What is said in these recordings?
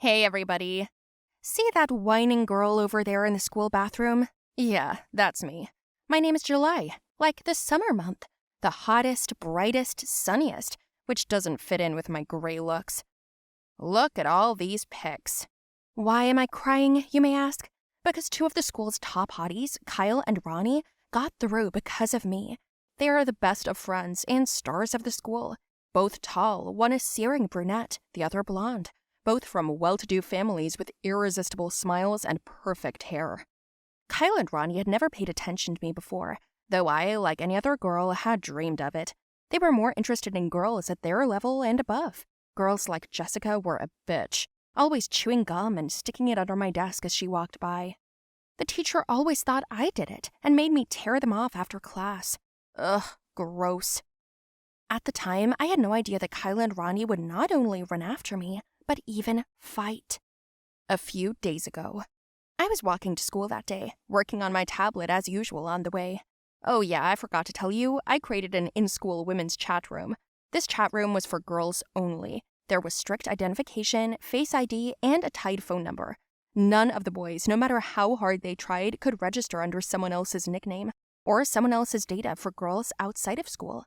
Hey everybody. See that whining girl over there in the school bathroom? Yeah, that's me. My name is July, like the summer month. The hottest, brightest, sunniest, which doesn't fit in with my gray looks. Look at all these pics. Why am I crying, you may ask? Because two of the school's top hotties, Kyle and Ronnie, got through because of me. They are the best of friends and stars of the school. Both tall, one a searing brunette, the other blonde. Both from well-to-do families with irresistible smiles and perfect hair. Kyle and Ronnie had never paid attention to me before, though I, like any other girl, had dreamed of it. They were more interested in girls at their level and above. Girls like Jessica were a bitch, always chewing gum and sticking it under my desk as she walked by. The teacher always thought I did it and made me tear them off after class. Ugh, gross. At the time, I had no idea that Kyle and Ronnie would not only run after me, but even fight. A few days ago, I was walking to school that day, working on my tablet as usual on the way. Oh yeah, I forgot to tell you, I created an in-school women's chat room. This chat room was for girls only. There was strict identification, face ID, and a tied phone number. None of the boys, no matter how hard they tried, could register under someone else's nickname or someone else's data for girls outside of school.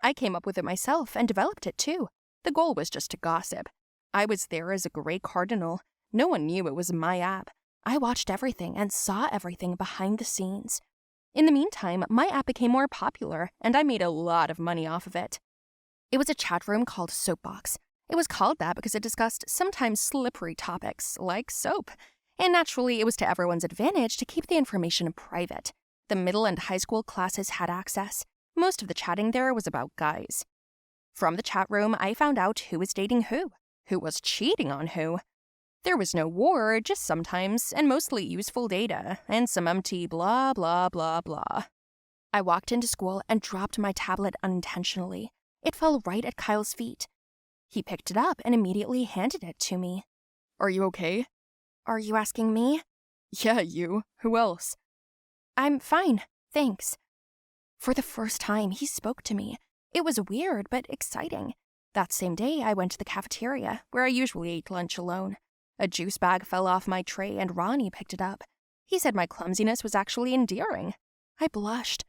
I came up with it myself and developed it too. The goal was just to gossip. I was there as a gray cardinal. No one knew it was my app. I watched everything and saw everything behind the scenes. In the meantime, my app became more popular, and I made a lot of money off of it. It was a chat room called Soapbox. It was called that because it discussed sometimes slippery topics, like soap. And naturally, it was to everyone's advantage to keep the information private. The middle and high school classes had access. Most of the chatting there was about guys. From the chat room, I found out who was dating who was cheating on who. There was no war, just sometimes, and mostly useful data, and some empty blah blah blah blah. I walked into school and dropped my tablet unintentionally. It fell right at Kyle's feet. He picked it up and immediately handed it to me. Are you okay? Are you asking me? Yeah, you. Who else? I'm fine, thanks. For the first time, he spoke to me. It was weird, but exciting. That same day, I went to the cafeteria, where I usually ate lunch alone. A juice bag fell off my tray and Ronnie picked it up. He said my clumsiness was actually endearing. I blushed.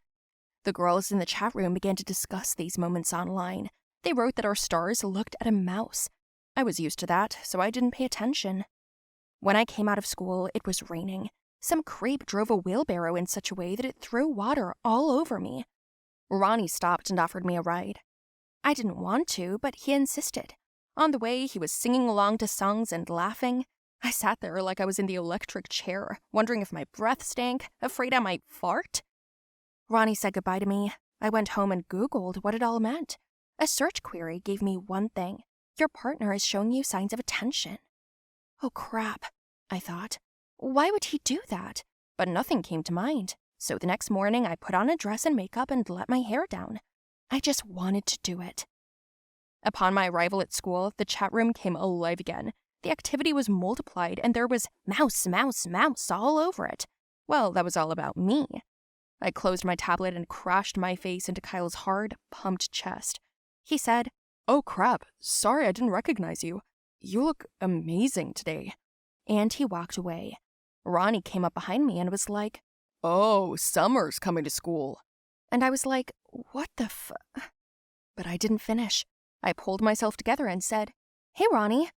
The girls in the chat room began to discuss these moments online. They wrote that our stars looked at a mouse. I was used to that, so I didn't pay attention. When I came out of school, it was raining. Some creep drove a wheelbarrow in such a way that it threw water all over me. Ronnie stopped and offered me a ride. I didn't want to, but he insisted. On the way, he was singing along to songs and laughing. I sat there like I was in the electric chair, wondering if my breath stank, afraid I might fart. Ronnie said goodbye to me. I went home and Googled what it all meant. A search query gave me one thing. Your partner is showing you signs of attention. Oh crap, I thought. Why would he do that? But nothing came to mind. So the next morning, I put on a dress and makeup and let my hair down. I just wanted to do it. Upon my arrival at school, the chat room came alive again. The activity was multiplied, and there was mouse, mouse, mouse all over it. Well, that was all about me. I closed my tablet and crashed my face into Kyle's hard, pumped chest. He said, Oh crap, sorry I didn't recognize you. You look amazing today. And he walked away. Ronnie came up behind me and was like, Oh, Summer's coming to school. And I was like, what the But I didn't finish. I pulled myself together and said, Hey, Ronnie.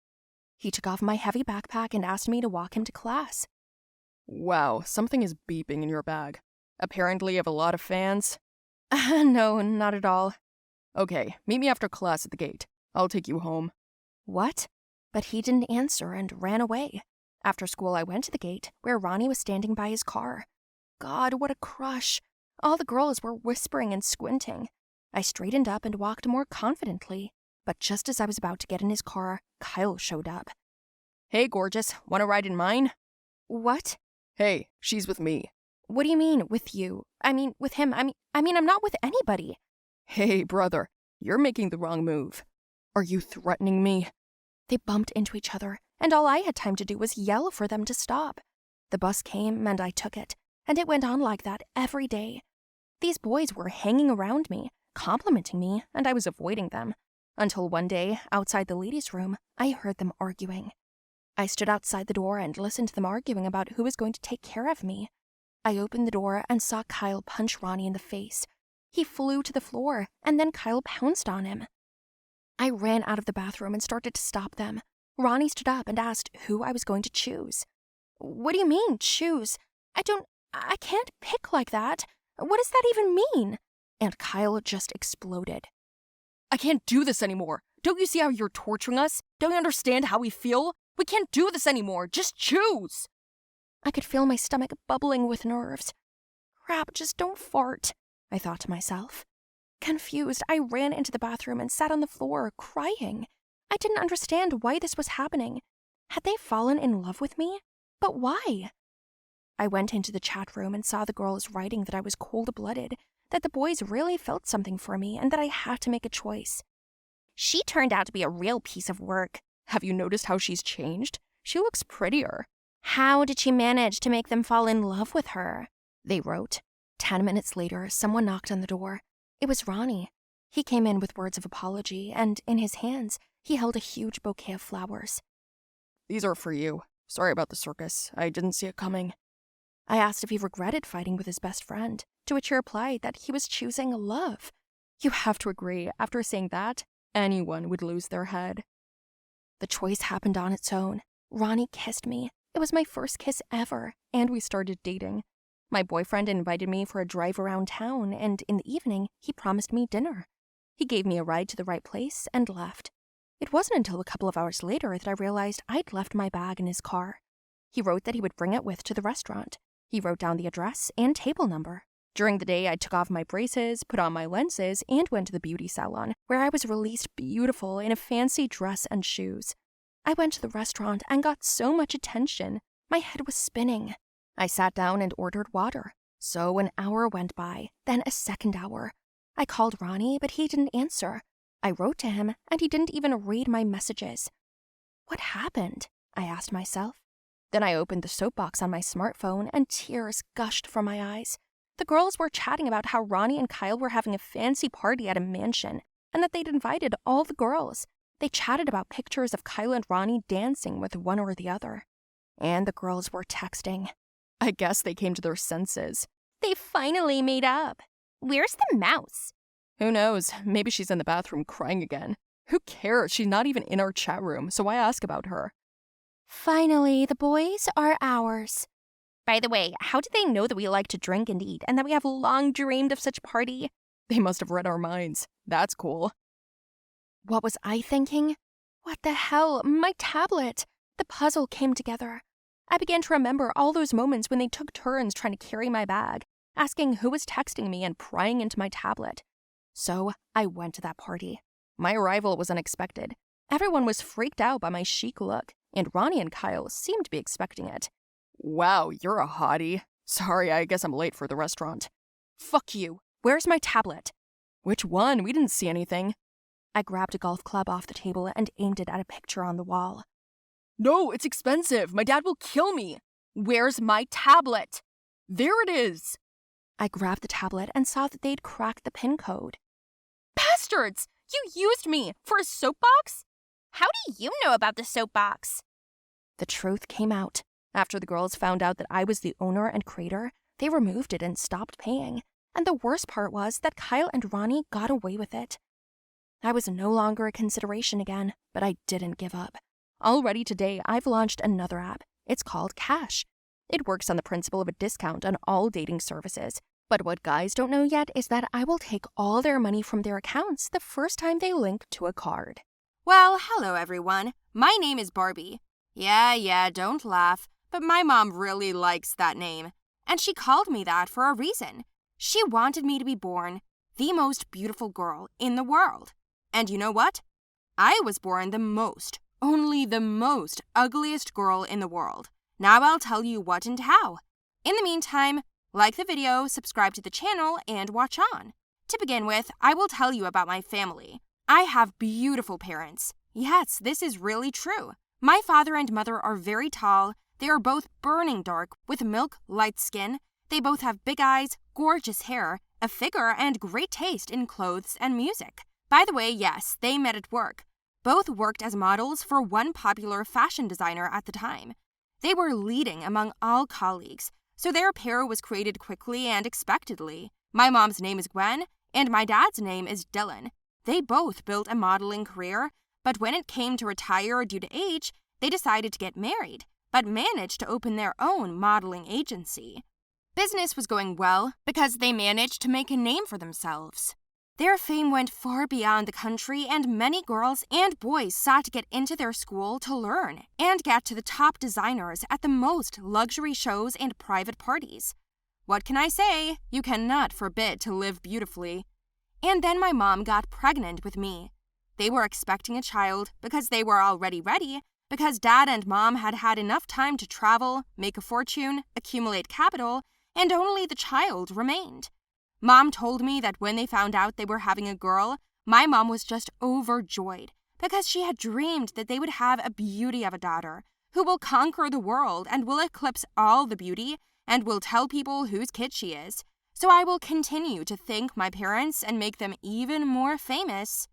He took off my heavy backpack and asked me to walk him to class. Wow, something is beeping in your bag. Apparently you have a lot of fans. No, not at all. Okay, meet me after class at the gate. I'll take you home. What? But he didn't answer and ran away. After school, I went to the gate, where Ronnie was standing by his car. God, what a crush. All the girls were whispering and squinting. I straightened up and walked more confidently. But just as I was about to get in his car, Kyle showed up. Hey, gorgeous, want to ride in mine? What? Hey, she's with me. What do you mean, with you? I mean, with him. I mean, I'm not with anybody. Hey, brother, you're making the wrong move. Are you threatening me? They bumped into each other, and all I had time to do was yell for them to stop. The bus came, and I took it, and it went on like that every day. These boys were hanging around me, complimenting me, and I was avoiding them. Until one day, outside the ladies' room, I heard them arguing. I stood outside the door and listened to them arguing about who was going to take care of me. I opened the door and saw Kyle punch Ronnie in the face. He flew to the floor, and then Kyle pounced on him. I ran out of the bathroom and started to stop them. Ronnie stood up and asked who I was going to choose. What do you mean, choose? I can't pick like that. What does that even mean? And Kyle just exploded. I can't do this anymore. Don't you see how you're torturing us? Don't you understand how we feel? We can't do this anymore. Just choose. I could feel my stomach bubbling with nerves. Crap, just don't fart, I thought to myself. Confused, I ran into the bathroom and sat on the floor, crying. I didn't understand why this was happening. Had they fallen in love with me? But why? I went into the chat room and saw the girls writing that I was cold-blooded, that the boys really felt something for me, and that I had to make a choice. She turned out to be a real piece of work. Have you noticed how she's changed? She looks prettier. How did she manage to make them fall in love with her? They wrote. 10 minutes later, someone knocked on the door. It was Ronnie. He came in with words of apology, and in his hands, he held a huge bouquet of flowers. These are for you. Sorry about the circus. I didn't see it coming. I asked if he regretted fighting with his best friend, to which he replied that he was choosing love. You have to agree, after saying that, anyone would lose their head. The choice happened on its own. Ronnie kissed me. It was my first kiss ever, and we started dating. My boyfriend invited me for a drive around town, and in the evening, he promised me dinner. He gave me a ride to the right place and left. It wasn't until a couple of hours later that I realized I'd left my bag in his car. He wrote that he would bring it with to the restaurant. He wrote down the address and table number. During the day, I took off my braces, put on my lenses, and went to the beauty salon, where I was released beautiful in a fancy dress and shoes. I went to the restaurant and got so much attention. My head was spinning. I sat down and ordered water. So an hour went by, then a second hour. I called Ronnie, but he didn't answer. I wrote to him, and he didn't even read my messages. What happened? I asked myself. Then I opened the Soapbox on my smartphone, and tears gushed from my eyes. The girls were chatting about how Ronnie and Kyle were having a fancy party at a mansion, and that they'd invited all the girls. They chatted about pictures of Kyle and Ronnie dancing with one or the other. And the girls were texting. I guess they came to their senses. They finally made up. Where's the mouse? Who knows? Maybe she's in the bathroom crying again. Who cares? She's not even in our chat room, so why ask about her? Finally, the boys are ours. By the way, how did they know that we like to drink and eat, and that we have long dreamed of such a party? They must have read our minds. That's cool. What was I thinking? What the hell? My tablet! The puzzle came together. I began to remember all those moments when they took turns trying to carry my bag, asking who was texting me and prying into my tablet. So I went to that party. My arrival was unexpected. Everyone was freaked out by my chic look, and Ronnie and Kyle seemed to be expecting it. Wow, you're a hottie. Sorry, I guess I'm late for the restaurant. Fuck you. Where's my tablet? Which one? We didn't see anything. I grabbed a golf club off the table and aimed it at a picture on the wall. No, it's expensive. My dad will kill me. Where's my tablet? There it is. I grabbed the tablet and saw that they'd cracked the PIN code. Bastards! You used me for a soapbox? How do you know about the soapbox? The truth came out. After the girls found out that I was the owner and creator, they removed it and stopped paying. And the worst part was that Kyle and Ronnie got away with it. I was no longer a consideration again, but I didn't give up. Already today, I've launched another app. It's called Cash. It works on the principle of a discount on all dating services. But what guys don't know yet is that I will take all their money from their accounts the first time they link to a card. Well, hello everyone. My name is Barbie. Yeah, don't laugh, but my mom really likes that name. And she called me that for a reason. She wanted me to be born the most beautiful girl in the world. And you know what? I was born only the most ugliest girl in the world. Now I'll tell you what and how. In the meantime, like the video, subscribe to the channel, and watch on. To begin with, I will tell you about my family. I have beautiful parents. Yes, this is really true. My father and mother are very tall. They are both burning dark with milk-light skin. They both have big eyes, gorgeous hair, a figure, and great taste in clothes and music. By the way, yes, they met at work. Both worked as models for one popular fashion designer at the time. They were leading among all colleagues, so their pair was created quickly and expectedly. My mom's name is Gwen, and my dad's name is Dylan. They both built a modeling career, but when it came to retire due to age, they decided to get married, but managed to open their own modeling agency. Business was going well because they managed to make a name for themselves. Their fame went far beyond the country, and many girls and boys sought to get into their school to learn and get to the top designers at the most luxury shows and private parties. What can I say? You cannot forbid to live beautifully. And then my mom got pregnant with me. They were expecting a child because they were already ready, because dad and mom had had enough time to travel, make a fortune, accumulate capital, and only the child remained. Mom told me that when they found out they were having a girl, my mom was just overjoyed because she had dreamed that they would have a beauty of a daughter who will conquer the world and will eclipse all the beauty and will tell people whose kid she is. So I will continue to thank my parents and make them even more famous.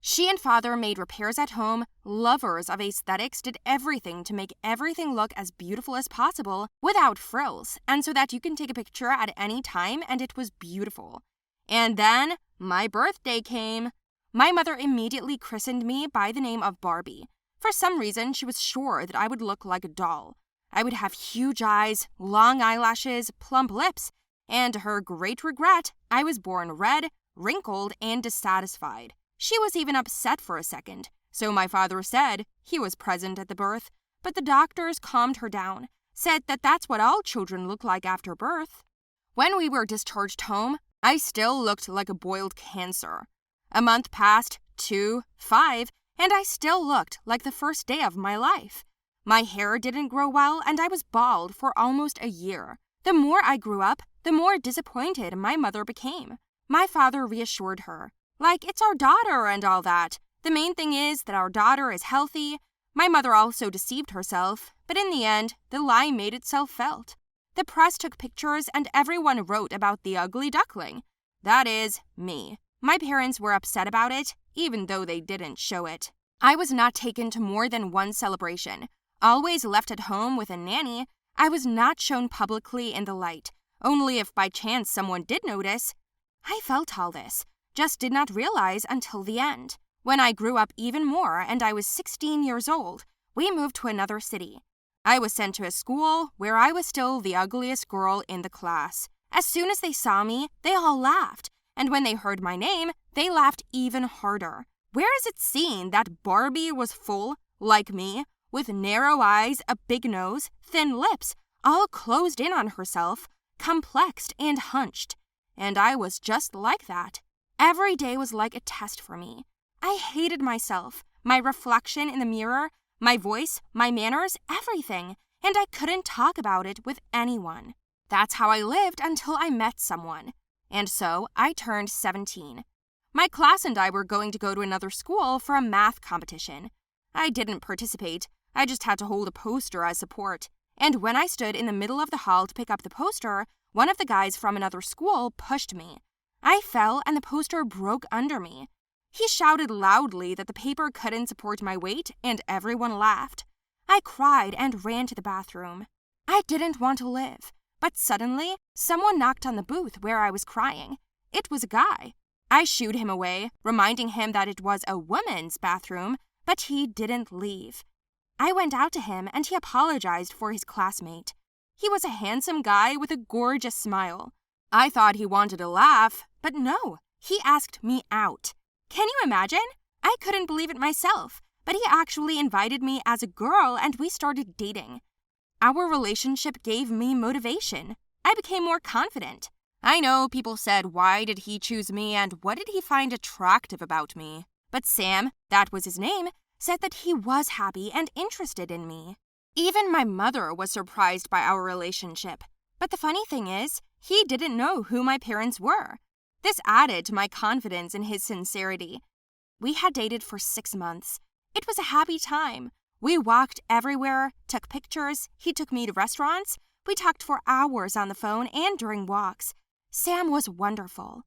She and father made repairs at home, lovers of aesthetics, did everything to make everything look as beautiful as possible without frills, and so that you can take a picture at any time and it was beautiful. And then my birthday came. My mother immediately christened me by the name of Barbie. For some reason, she was sure that I would look like a doll. I would have huge eyes, long eyelashes, plump lips, and to her great regret, I was born red, wrinkled, and dissatisfied. She was even upset for a second, so my father said he was present at the birth, but the doctors calmed her down, said that that's what all children look like after birth. When we were discharged home, I still looked like a boiled cancer. A month passed, 2, 5, and I still looked like the first day of my life. My hair didn't grow well, and I was bald for almost a year. The more I grew up, the more disappointed my mother became. My father reassured her. Like, it's our daughter and all that. The main thing is that our daughter is healthy. My mother also deceived herself, but in the end, the lie made itself felt. The press took pictures and everyone wrote about the ugly duckling. That is, me. My parents were upset about it, even though they didn't show it. I was not taken to more than one celebration. Always left at home with a nanny. I was not shown publicly in the light, only if by chance someone did notice. I felt all this. Just did not realize until the end. When I grew up even more and I was 16 years old, we moved to another city. I was sent to a school where I was still the ugliest girl in the class. As soon as they saw me, they all laughed, and when they heard my name, they laughed even harder. Where is it seen that Barbie was full, like me, with narrow eyes, a big nose, thin lips, all closed in on herself, complexed and hunched? And I was just like that. Every day was like a test for me. I hated myself, my reflection in the mirror, my voice, my manners, everything, and I couldn't talk about it with anyone. That's how I lived until I met someone. And so I turned 17. My class and I were going to go to another school for a math competition. I didn't participate. I just had to hold a poster as support. And when I stood in the middle of the hall to pick up the poster, one of the guys from another school pushed me. I fell and the poster broke under me. He shouted loudly that the paper couldn't support my weight, and everyone laughed. I cried and ran to the bathroom. I didn't want to live, but suddenly, someone knocked on the booth where I was crying. It was a guy. I shooed him away, reminding him that it was a woman's bathroom, but he didn't leave. I went out to him and he apologized for his classmate. He was a handsome guy with a gorgeous smile. I thought he wanted to laugh, but no, he asked me out. Can you imagine? I couldn't believe it myself, but he actually invited me as a girl and we started dating. Our relationship gave me motivation. I became more confident. I know people said, why did he choose me and what did he find attractive about me? But Sam, that was his name, said that he was happy and interested in me. Even my mother was surprised by our relationship. But the funny thing is, he didn't know who my parents were. This added to my confidence in his sincerity. We had dated for 6 months. It was a happy time. We walked everywhere, took pictures, he took me to restaurants. We talked for hours on the phone and during walks. Sam was wonderful.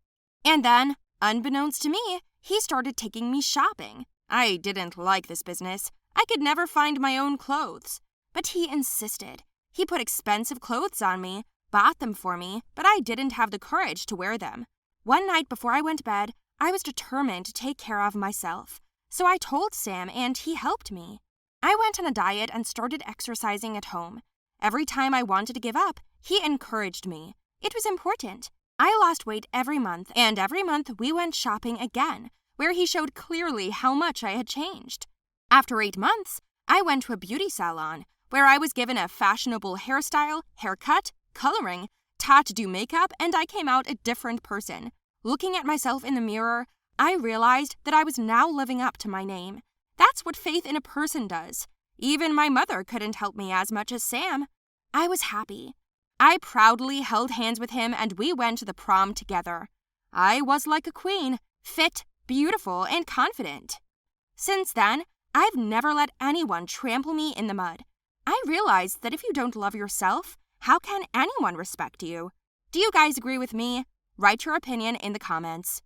And then, unbeknownst to me, he started taking me shopping. I didn't like this business. I could never find my own clothes. But he insisted. He put expensive clothes on me, bought them for me, but I didn't have the courage to wear them. One night before I went to bed, I was determined to take care of myself. So I told Sam and he helped me. I went on a diet and started exercising at home. Every time I wanted to give up, he encouraged me. It was important. I lost weight every month, and every month we went shopping again, where he showed clearly how much I had changed. After 8 months, I went to a beauty salon, where I was given a fashionable hairstyle, haircut, coloring, taught to do makeup, and I came out a different person. Looking at myself in the mirror, I realized that I was now living up to my name. That's what faith in a person does. Even my mother couldn't help me as much as Sam. I was happy. I proudly held hands with him and we went to the prom together. I was like a queen, fit, beautiful, and confident. Since then, I've never let anyone trample me in the mud. I realized that if you don't love yourself, how can anyone respect you? Do you guys agree with me? Write your opinion in the comments.